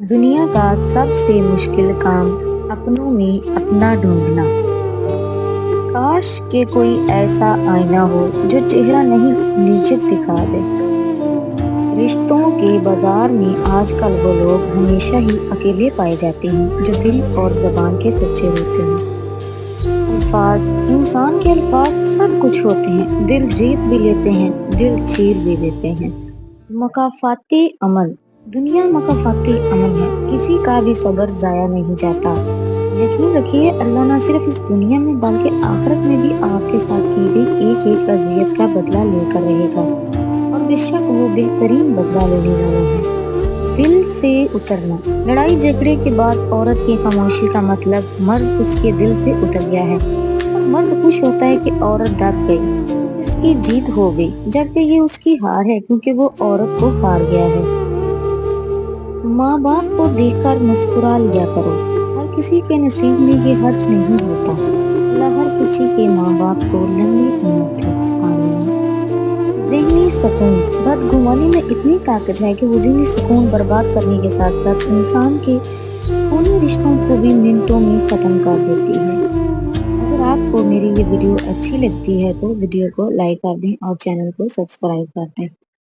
دنیا کا سب سے مشکل کام اپنوں میں اپنا ڈھونڈنا۔ کاش کہ کوئی ایسا آئینہ ہو جو چہرہ نہیں نیت دکھا دے۔ رشتوں کے بازار میں آج کل وہ لوگ ہمیشہ ہی اکیلے پائے جاتے ہیں جو دل اور زبان کے سچے ہوتے ہیں۔ الفاظ، انسان کے الفاظ سب کچھ ہوتے ہیں، دل جیت بھی لیتے ہیں، دل چیر بھی لیتے ہیں۔ مکافاتی عمل، دنیا مکافاتی عمل ہے، کسی کا بھی صبر ضائع نہیں جاتا۔ یقین رکھیے اللہ نہ صرف اس دنیا میں بلکہ آخرت میں بھی آپ کے ساتھ کی گئی ایک ایک اذیت کا بدلہ لے کر رہے گا، اور بے شک وہ بہترین بدلہ لینے والا ہے۔ دل سے اترنا، لڑائی جھگڑے کے بعد عورت کی خاموشی کا مطلب مرد اس کے دل سے اتر گیا ہے، اور مرد خوش ہوتا ہے کہ عورت دب گئی، اس کی جیت ہو گئی، جبکہ یہ اس کی ہار ہے کیونکہ وہ عورت کو ہار گیا ہے۔ ماں باپ کو دیکھ کر مسکرا لیا کرو، ہر کسی کے نصیب میں یہ حرج نہیں ہوتا۔ اللہ ہر کسی کے ماں باپ کو لمبی عمر دے، آمین۔ ذہنی سکون، بدگمانی میں اتنی طاقت ہے کہ وہ ذہنی سکون برباد کرنے کے ساتھ ساتھ انسان کے خونی رشتوں کو بھی منٹوں میں ختم کر دیتی ہے۔ اگر آپ کو میری یہ ویڈیو اچھی لگتی ہے تو ویڈیو کو لائک کر دیں اور چینل کو سبسکرائب کر دیں۔